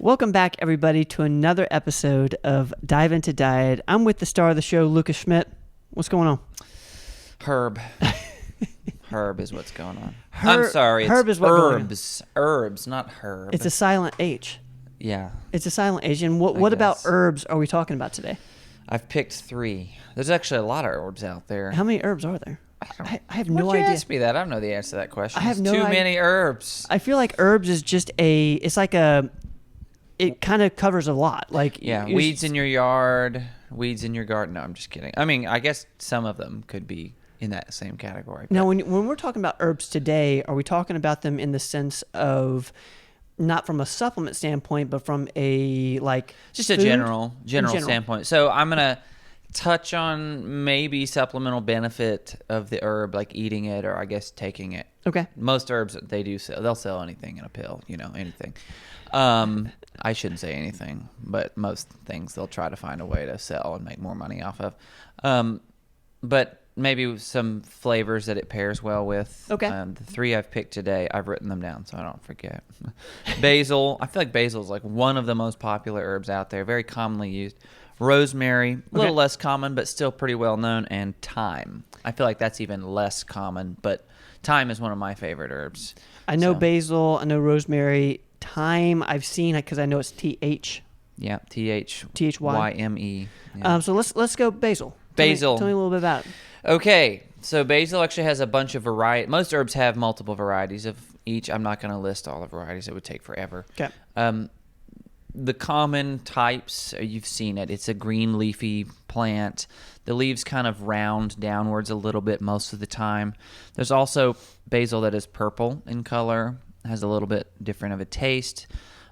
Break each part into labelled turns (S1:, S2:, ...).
S1: Welcome back, everybody, to another episode of Dive Into Diet. I'm with the star of the show, Lucas Schmidt. What's going on?
S2: Herb. Herb is what's going on. I'm sorry.
S1: Herb is what
S2: herbs. Herbs, not herb.
S1: It's a silent H.
S2: Yeah.
S1: It's a silent H. And what about herbs are we talking about today?
S2: I've picked 3. There's actually a lot of herbs out there.
S1: How many herbs are there? I have no
S2: Why'd
S1: idea.
S2: you ask me that? I don't know the answer to that question.
S1: I have no
S2: Too
S1: idea.
S2: many herbs.
S1: I feel like herbs is just it kind of covers a lot. Like
S2: weeds in your yard, weeds in your garden. No, I'm just kidding. I mean, I guess some of them could be in that same category.
S1: Now, when we're talking about herbs today, are we talking about them in the sense of not from a supplement standpoint, but from a
S2: just a general standpoint? So I'm gonna touch on maybe supplemental benefit of the herb, like eating it or I guess taking it.
S1: Okay.
S2: Most herbs they do sell. They'll sell anything in a pill. Anything. I shouldn't say anything, but most things they'll try to find a way to sell and make more money off of. But maybe some flavors that it pairs well with.
S1: Okay.
S2: The 3 I've picked today, I've written them down so I don't forget. Basil. I feel like basil is like one of the most popular herbs out there, very commonly used. Rosemary, a little less common, but still pretty well known. And thyme. I feel like that's even less common, but thyme is one of my favorite herbs.
S1: I know basil. I know rosemary. Thyme, I've seen it because I know it's TH.
S2: Yeah, THYME.
S1: Yeah. So let's go basil.
S2: Basil.
S1: Tell me a little bit about it.
S2: Okay, so basil actually has a bunch of variety. Most herbs have multiple varieties of each. I'm not going to list all the varieties. It would take forever.
S1: Okay.
S2: The common types, you've seen it. It's a green leafy plant. The leaves kind of round downwards a little bit most of the time. There's also basil that is purple in color. Has a little bit different of a taste.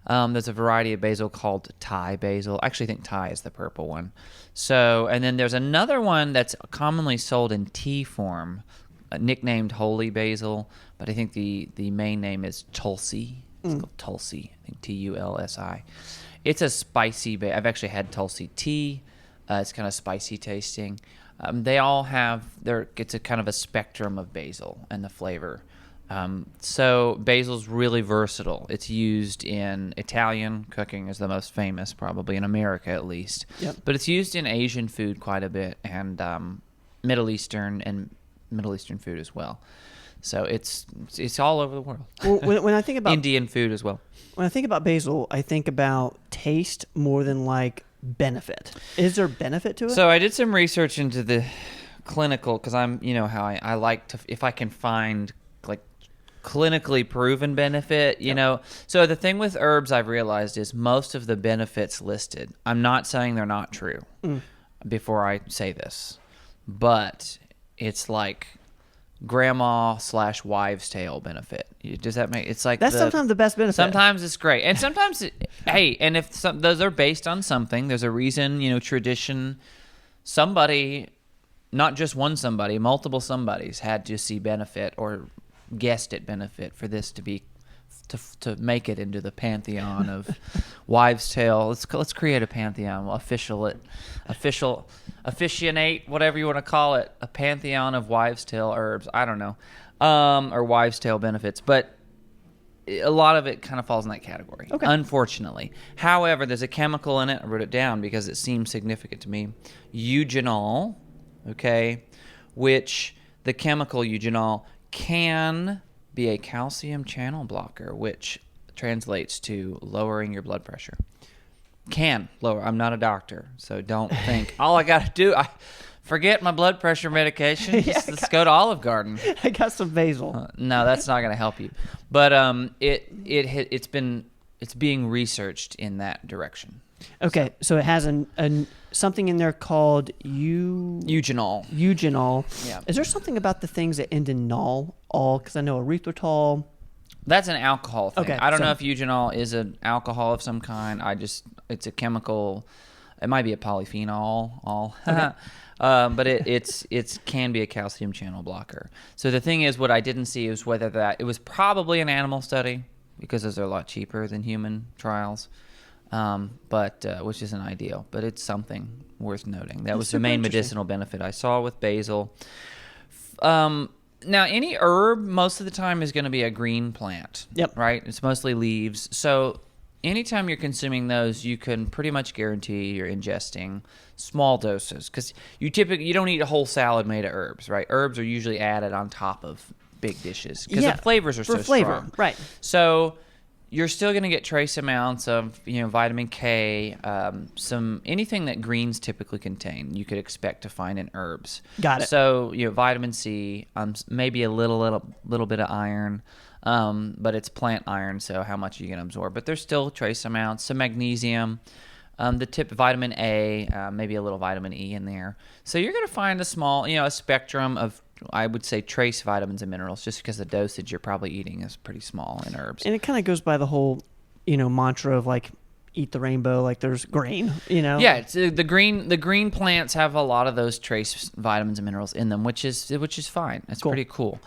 S2: There's a variety of basil called Thai basil. I actually think Thai is the purple one. So, and then there's another one that's commonly sold in tea form, nicknamed holy basil, but I think the main name is Tulsi. It's called Tulsi. I think Tulsi. It's a spicy basil. I've actually had Tulsi tea. It's kind of spicy tasting. They all have it's a kind of a spectrum of basil and the flavor. So basil's really versatile. It's used in Italian cooking is the most famous, probably in America at least.
S1: Yep.
S2: But it's used in Asian food quite a bit and Middle Eastern food as well. So it's all over the world.
S1: Well, when I think about
S2: Indian food as well.
S1: When I think about basil, I think about taste more than benefit. Is there benefit to it?
S2: So I did some research into the clinical because I'm how I like to if I can find clinically proven benefit, So the thing with herbs I've realized is most of the benefits listed, I'm not saying they're not true before I say this, but it's like grandma/wives' tale benefit. Does that make it's like
S1: that's sometimes the best benefit.
S2: Sometimes it's great. And sometimes and if those are based on something, there's a reason, tradition, somebody, not just one somebody, multiple somebodies had to see benefit or guessed at benefit for this to be to make it into the pantheon of wives' tale. Let's create a pantheon. We'll officiate, whatever you want to call it, a pantheon of wives' tale herbs. I don't know, or wives' tale benefits, but a lot of it kind of falls in that category.
S1: Okay.
S2: Unfortunately, however, there's a chemical in it. I wrote it down because it seemed significant to me. Eugenol, which the chemical eugenol can be a calcium channel blocker, which translates to lowering your blood pressure. Can lower. I'm not a doctor, so don't think all I got to do. I forget my blood pressure medication. Let's go to Olive Garden.
S1: I got some basil.
S2: No, that's not going to help you. But it's being researched in that direction.
S1: Okay, so it has something in there called
S2: eugenol.
S1: Eugenol.
S2: Yeah.
S1: Is there something about the things that end in nol? Because I know erythritol.
S2: That's an alcohol thing.
S1: Okay,
S2: I don't know if eugenol is an alcohol of some kind. It's a chemical. It might be a polyphenol. Okay. But it can be a calcium channel blocker. So the thing is, what I didn't see is whether it was probably an animal study because those are a lot cheaper than human trials. But which isn't ideal, but it's something worth noting. That was the main medicinal benefit I saw with basil. Now, any herb most of the time is going to be a green plant.
S1: Yep.
S2: Right? It's mostly leaves. So anytime you're consuming those, you can pretty much guarantee you're ingesting small doses, because you don't eat a whole salad made of herbs, right? Herbs are usually added on top of big dishes because the flavors are so strong.
S1: Right.
S2: So you're still going to get trace amounts of vitamin K, anything that greens typically contain. You could expect to find in herbs.
S1: Got it.
S2: So vitamin C, maybe a little bit of iron. But it's plant iron, so how much you can absorb. But there's still trace amounts. Some magnesium, vitamin A, maybe a little vitamin E in there. So you're going to find a small, a spectrum of, I would say, trace vitamins and minerals, just because the dosage you're probably eating is pretty small in herbs.
S1: And it kind of goes by the whole, mantra of like, eat the rainbow, like there's grain,
S2: Yeah, it's, the green plants have a lot of those trace vitamins and minerals in them, which is fine. It's pretty cool.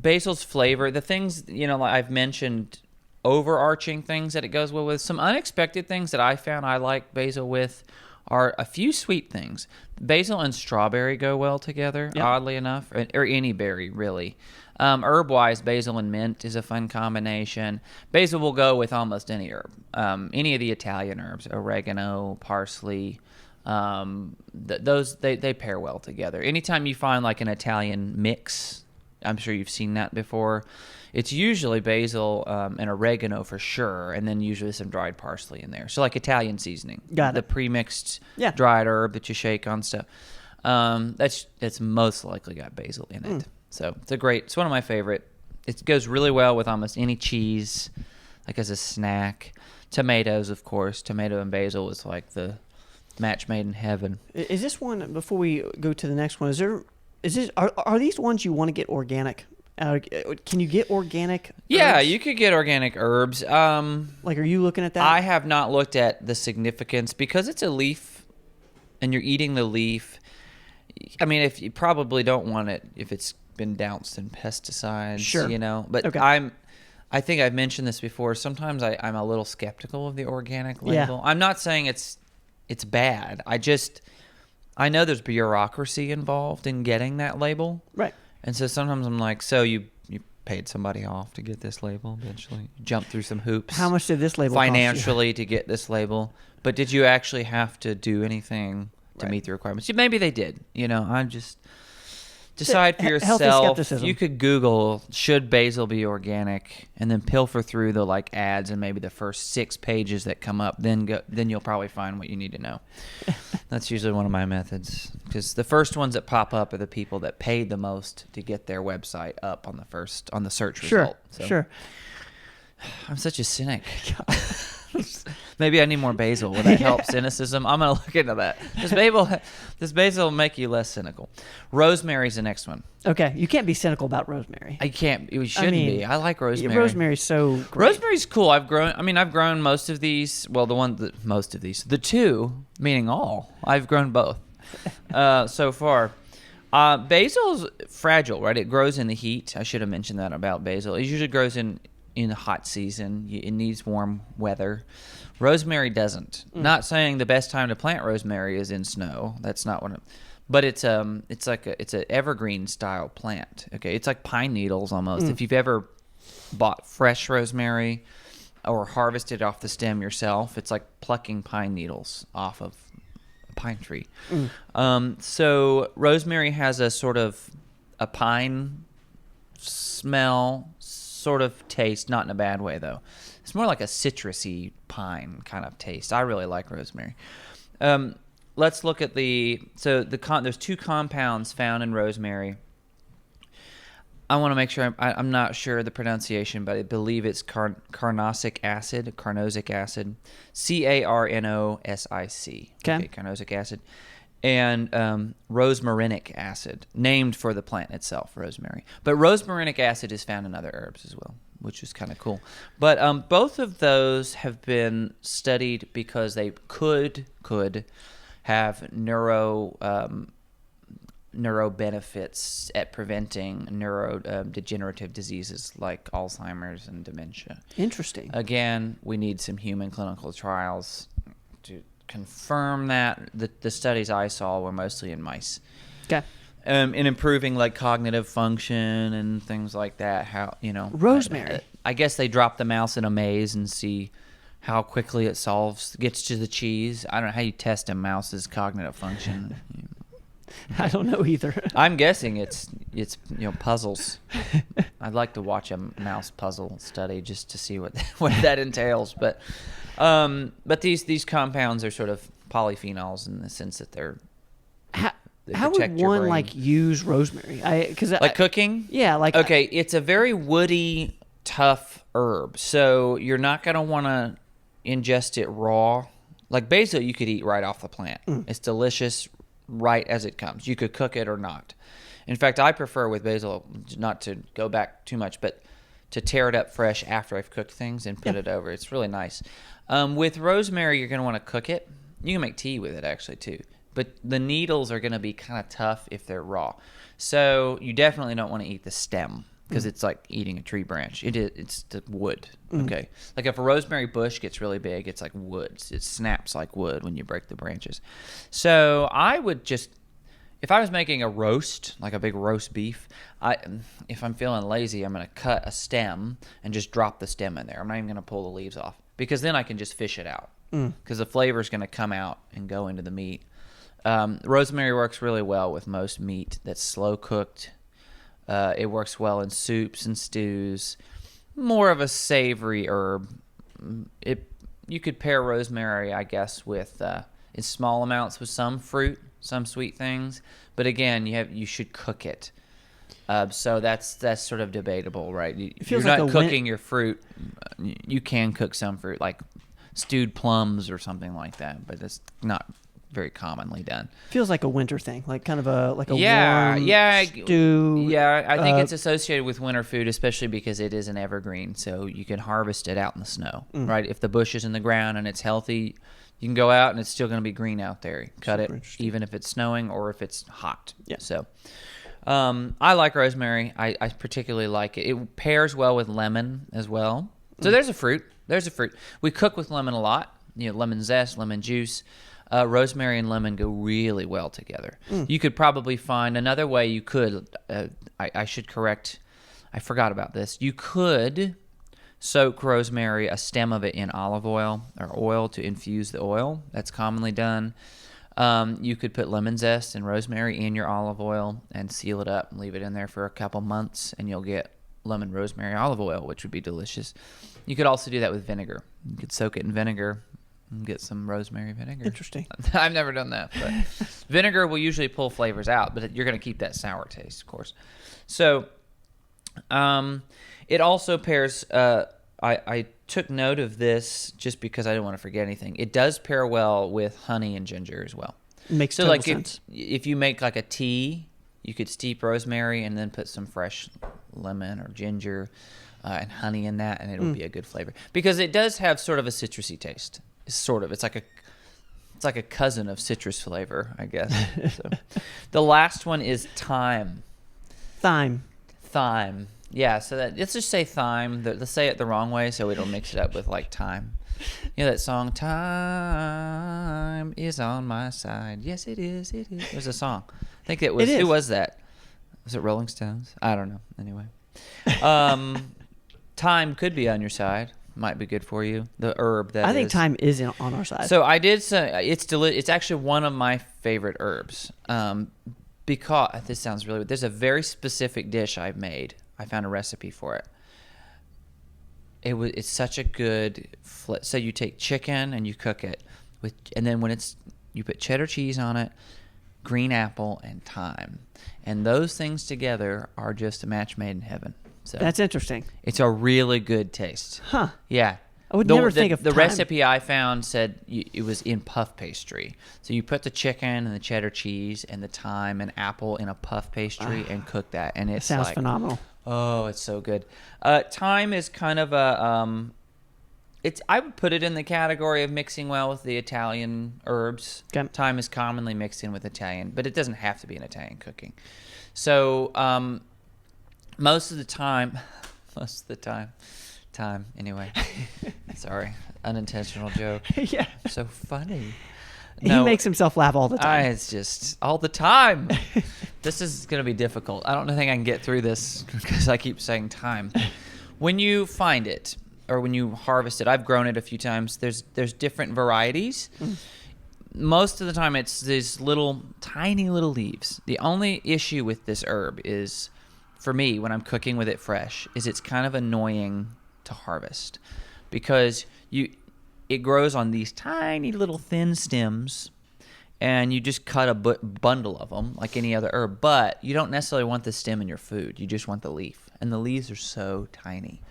S2: Basil's flavor, the things, I've mentioned overarching things that it goes well with. Some unexpected things that I found I like basil with are a few sweet things. Basil and strawberry go well together, oddly enough, or any berry, really. Herb-wise, basil and mint is a fun combination. Basil will go with almost any herb. Any of the Italian herbs, oregano, parsley, those they pair well together. Anytime you find like an Italian mix, I'm sure you've seen that before. It's usually basil and oregano for sure, and then usually some dried parsley in there. So like Italian seasoning.
S1: Got it.
S2: The pre-mixed dried herb that you shake on stuff. That's most likely got basil in it. So it's one of my favorite. It goes really well with almost any cheese, like as a snack. Tomatoes, of course. Tomato and basil is like the match made in heaven.
S1: Is this one, before we go to the next one, are these ones you want to get organic? Can you get organic herbs?
S2: Yeah, you could get organic herbs.
S1: Like, are you looking at that?
S2: I have not looked at the significance because it's a leaf and you're eating the leaf. I mean, if you probably don't want it if it's been doused in pesticides,
S1: sure.
S2: But
S1: okay.
S2: I think I've mentioned this before. Sometimes I'm a little skeptical of the organic label.
S1: Yeah.
S2: I'm not saying it's bad. I know there's bureaucracy involved in getting that label.
S1: Right.
S2: And so sometimes I'm like, so you paid somebody off to get this label eventually? Jump through some hoops.
S1: How much did this label
S2: financially to get this label? But did you actually have to do anything to meet the requirements? Maybe they did. I'm just... Decide for yourself. You could Google, should basil be organic, and then pilfer through the ads and maybe the first 6 pages that come up. Then you'll probably find what you need to know. That's usually one of my methods, because the first ones that pop up are the people that paid the most to get their website up on the search result. So,
S1: sure.
S2: I'm such a cynic. Maybe I need more basil. Will that help cynicism? I'm going to look into that. Does basil make you less cynical? Rosemary's the next one.
S1: Okay. You can't be cynical about rosemary.
S2: I can't. We shouldn't be. I like rosemary.
S1: Rosemary's so great.
S2: Rosemary's cool. I've grown most of these. Well, most of these. The 2, meaning all. I've grown both so far. Basil's fragile, right? It grows in the heat. I should have mentioned that about basil. It usually grows in the hot season. It needs warm weather. Rosemary doesn't. Not saying the best time to plant rosemary is in snow. That's not what but it's an evergreen style plant. Okay, it's like pine needles almost. If you've ever bought fresh rosemary or harvested off the stem yourself, it's like plucking pine needles off of a pine tree. So rosemary has a sort of a pine smell, sort of taste, not in a bad way though. It's more like a citrusy pine kind of taste. I really like rosemary. Let's look at there's 2 compounds found in rosemary. I want to make sure, I'm not sure the pronunciation, but I believe it's carnosic acid, carnosic, okay, carnosic acid, and rosmarinic acid, named for the plant itself, rosemary. But rosmarinic acid is found in other herbs as well, which is kind of cool. But both of those have been studied because they could have neuro benefits at preventing neurodegenerative diseases like Alzheimer's and dementia.
S1: Interesting.
S2: Again, we need some human clinical trials to confirm that. The studies I saw were mostly in mice.
S1: Okay.
S2: In improving cognitive function and things like that. How
S1: rosemary.
S2: I guess they drop the mouse in a maze and see how quickly it gets to the cheese. I don't know how you test a mouse's cognitive function.
S1: I don't know either.
S2: I'm guessing it's puzzles. I'd like to watch a mouse puzzle study just to see what that entails. But these compounds are sort of polyphenols in the sense that
S1: How would one like use rosemary?
S2: Cooking?
S1: Yeah,
S2: okay. It's a very woody, tough herb, so you're not gonna want to ingest it raw. Like basil, you could eat right off the plant. It's delicious, right as it comes. You could cook it or not. In fact, I prefer with basil not to go back too much, but to tear it up fresh after I've cooked things and put it over. It's really nice. With rosemary, you're gonna want to cook it. You can make tea with it actually too. But the needles are going to be kind of tough if they're raw. So you definitely don't want to eat the stem because it's like eating a tree branch. It's the wood. Okay. Like if a rosemary bush gets really big, it's like wood. It snaps like wood when you break the branches. So I would just, if I was making a roast, like a big roast beef, if I'm feeling lazy, I'm going to cut a stem and just drop the stem in there. I'm not even going to pull the leaves off because then I can just fish it out because the flavor is going to come out and go into the meat. Rosemary works really well with most meat that's slow cooked. It works well in soups and stews. More of a savory herb. You could pair rosemary, I guess, with in small amounts with some fruit, some sweet things. But again, you should cook it. So that's sort of debatable, right? You're not cooking your fruit. You can cook some fruit, like stewed plums or something like that, but it's not very commonly done.
S1: Feels like a winter thing, like kind of a warm stew.
S2: Yeah, I think it's associated with winter food, especially because it is an evergreen, so you can harvest it out in the snow, right? If the bush is in the ground and it's healthy, you can go out and it's still going to be green out there. Cut it, even if it's snowing or if it's hot.
S1: Yeah.
S2: So I like rosemary. I particularly like it. It pairs well with lemon as well. So there's a fruit. We cook with lemon a lot. Lemon zest, lemon juice. Rosemary and lemon go really well together. You could probably find another way you could, I should correct, I forgot about this. You could soak rosemary, a stem of it, in olive oil or oil to infuse the oil. That's commonly done. You could put lemon zest and rosemary in your olive oil and seal it up and leave it in there for a couple months, and you'll get lemon rosemary olive oil, which would be delicious. You could also do that with vinegar. You could soak it in vinegar and get some rosemary vinegar.
S1: Interesting.
S2: I've never done that, but vinegar will usually pull flavors out, but you're going to keep that sour taste, of course. So it also pairs, I took note of this just because I didn't want to forget anything. It does pair well with honey and ginger as well.
S1: Makes total sense.
S2: If you make like a tea, you could steep rosemary and then put some fresh lemon or ginger and honey in that, and it would be a good flavor. Because it does have sort of a citrusy taste. It's like a cousin of citrus flavor, I guess. So, the last one is thyme.
S1: Thyme.
S2: Yeah, so let's just say thyme. Let's say it the wrong way so we don't mix it up with like time. You know that song, "Time is on my side." Yes, it is. There's a song. I think it was. Who was that? Was it Rolling Stones? I don't know. Anyway, thyme could be on your side. Might be good for you. The herb that
S1: I think thyme is on our side.
S2: So I did say it's actually one of my favorite herbs. Because this sounds really weird. There's a very specific dish I've made. I found a recipe for it. It's such a good so you take chicken and you cook it and then you put cheddar cheese on it, green apple and thyme. And those things together are just a match made in heaven. So
S1: that's interesting.
S2: It's a really good taste.
S1: Huh.
S2: Yeah.
S1: I would never think of
S2: the
S1: thyme.
S2: recipe I found said it was in puff pastry. So you put the chicken and the cheddar cheese and the thyme and apple in a puff pastry and cook that, and it
S1: sounds phenomenal.
S2: Oh, it's so good. Thyme is kind of a I would put it in the category of mixing well with the Italian herbs.
S1: Okay.
S2: Thyme is commonly mixed in with Italian, but it doesn't have to be in Italian cooking. So most of the time, anyway. Sorry, unintentional joke.
S1: Yeah.
S2: So funny.
S1: He makes himself laugh all the time.
S2: It's just all the time. This is going to be difficult. I don't think I can get through this because I keep saying time. When you find it or when you harvest it, I've grown it a few times. There's different varieties. Most of the time, it's these little, tiny little leaves. The only issue with this herb is, for me, when I'm cooking with it fresh, is it's kind of annoying to harvest because it grows on these tiny little thin stems, and you just cut a bundle of them like any other herb. But you don't necessarily want the stem in your food. You just want the leaf, and the leaves are so tiny.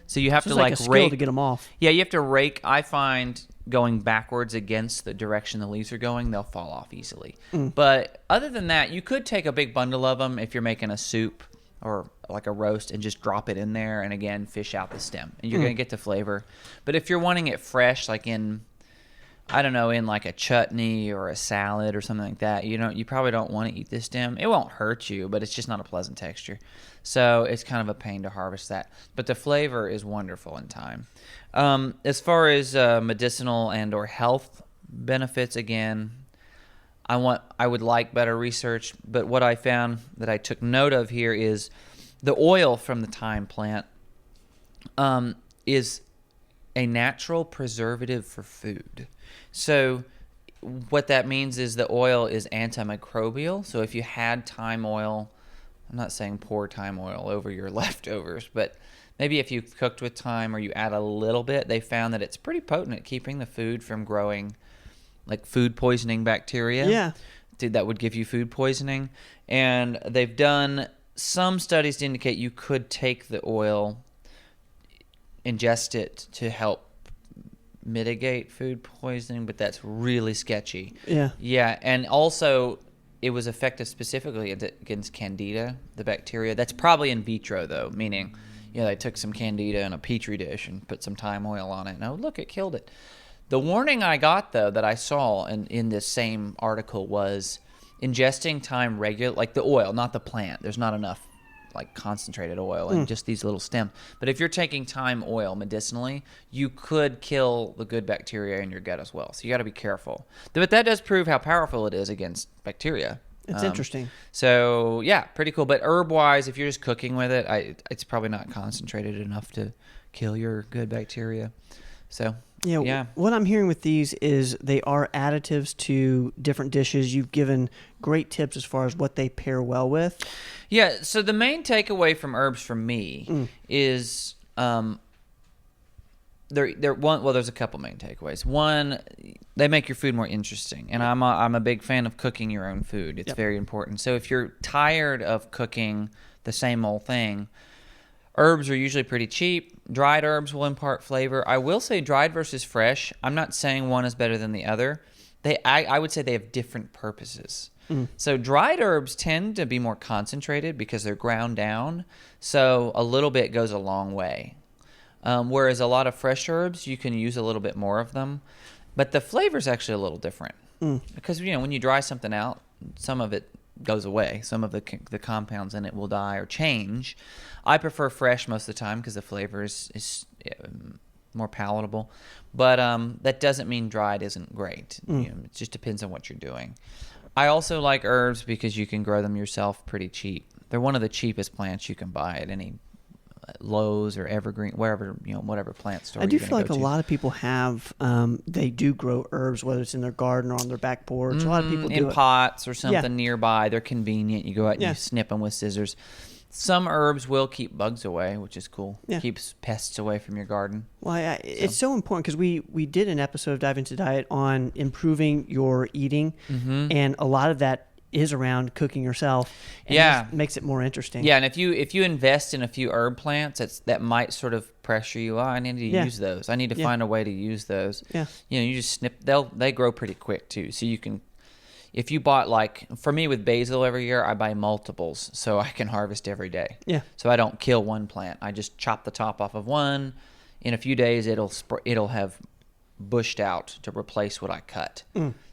S2: So you have to
S1: like a skill
S2: rake
S1: to get them off.
S2: Yeah, you have to rake. I find going backwards against the direction the leaves are going, they'll fall off easily. But other than that, you could take a big bundle of them if you're making a soup or like a roast and just drop it in there and again fish out the stem, and you're going to get the flavor. But if you're wanting it fresh, like in, I don't know, in like a chutney or a salad or something like that, you probably don't want to eat this stem. It won't hurt you, but it's just not a pleasant texture. So it's kind of a pain to harvest that. But the flavor is wonderful in thyme. As far as medicinal and or health benefits, again, I would like better research. But what I found that I took note of here is the oil from the thyme plant is a natural preservative for food. So what that means is the oil is antimicrobial. So if you had thyme oil, I'm not saying pour thyme oil over your leftovers, but maybe if you cooked with thyme or you add a little bit, they found that it's pretty potent at keeping the food from growing like food poisoning bacteria.
S1: Yeah.
S2: That would give you food poisoning. And they've done some studies to indicate you could take the oil, ingest it to help mitigate food poisoning, but that's really sketchy.
S1: Yeah.
S2: Yeah, and also it was effective specifically against candida, the bacteria. That's probably in vitro though, meaning they took some candida in a petri dish and put some thyme oil on it. And oh, look, it killed it. The warning I got though that I saw in this same article was ingesting thyme like the oil, not the plant. There's not enough like concentrated oil and just these little stems. But if you're taking thyme oil medicinally, you could kill the good bacteria in your gut as well. So you got to be careful. But that does prove how powerful it is against bacteria.
S1: It's interesting.
S2: So yeah, pretty cool. But herb-wise, if you're just cooking with it, it's probably not concentrated enough to kill your good bacteria. So yeah.
S1: What I'm hearing with these is they are additives to different dishes. You've given great tips as far as what they pair well with.
S2: Yeah, so the main takeaway from herbs from me is there's a couple main takeaways. One, they make your food more interesting, and I'm a big fan of cooking your own food. It's very important. So if you're tired of cooking the same old thing, herbs are usually pretty cheap. Dried herbs will impart flavor. I will say dried versus fresh. I'm not saying one is better than the other. I would say they have different purposes. So dried herbs tend to be more concentrated because they're ground down. So a little bit goes a long way. Whereas a lot of fresh herbs, you can use a little bit more of them. But the flavor is actually a little different. Because, when you dry something out, some of it goes away. Some of the compounds in it will die or change. I prefer fresh most of the time because the flavor is more palatable. But that doesn't mean dried isn't great. It just depends on what you're doing. I also like herbs because you can grow them yourself pretty cheap. They're one of the cheapest plants you can buy at any Lowe's or Evergreen, wherever, whatever plant store.
S1: I do feel like a lot of people have, they do grow herbs, whether it's in their garden or on their back porch. A lot of people do
S2: in pots or something nearby. They're convenient. You go out and you snip them with scissors. Some herbs will keep bugs away, which is cool. Yeah. Keeps pests away from your garden.
S1: Well, it's so important because we did an episode of Dive Into Diet on improving your eating, and a lot of that is around cooking yourself. And it makes it more interesting.
S2: Yeah, and if you invest in a few herb plants, that might sort of pressure you. I need to use those. I need to find a way to use those. Yeah. You just snip. They grow pretty quick too, so you can. If you bought, like, for me with basil every year, I buy multiples so I can harvest every day. Yeah. So I don't kill one plant. I just chop the top off of one. In a few days, it'll have bushed out to replace what I cut.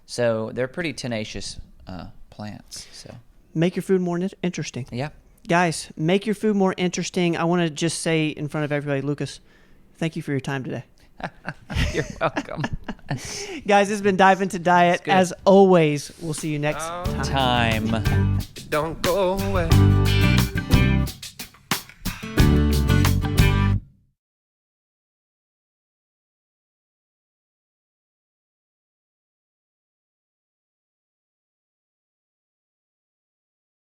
S2: So they're pretty tenacious plants. So
S1: make your food more interesting. Yeah. Guys, make your food more interesting. I want to just say in front of everybody, Lucas, thank you for your time today.
S2: You're welcome.
S1: Guys, this has been Dive Into Diet. As always, we'll see you next time.
S3: Don't go away.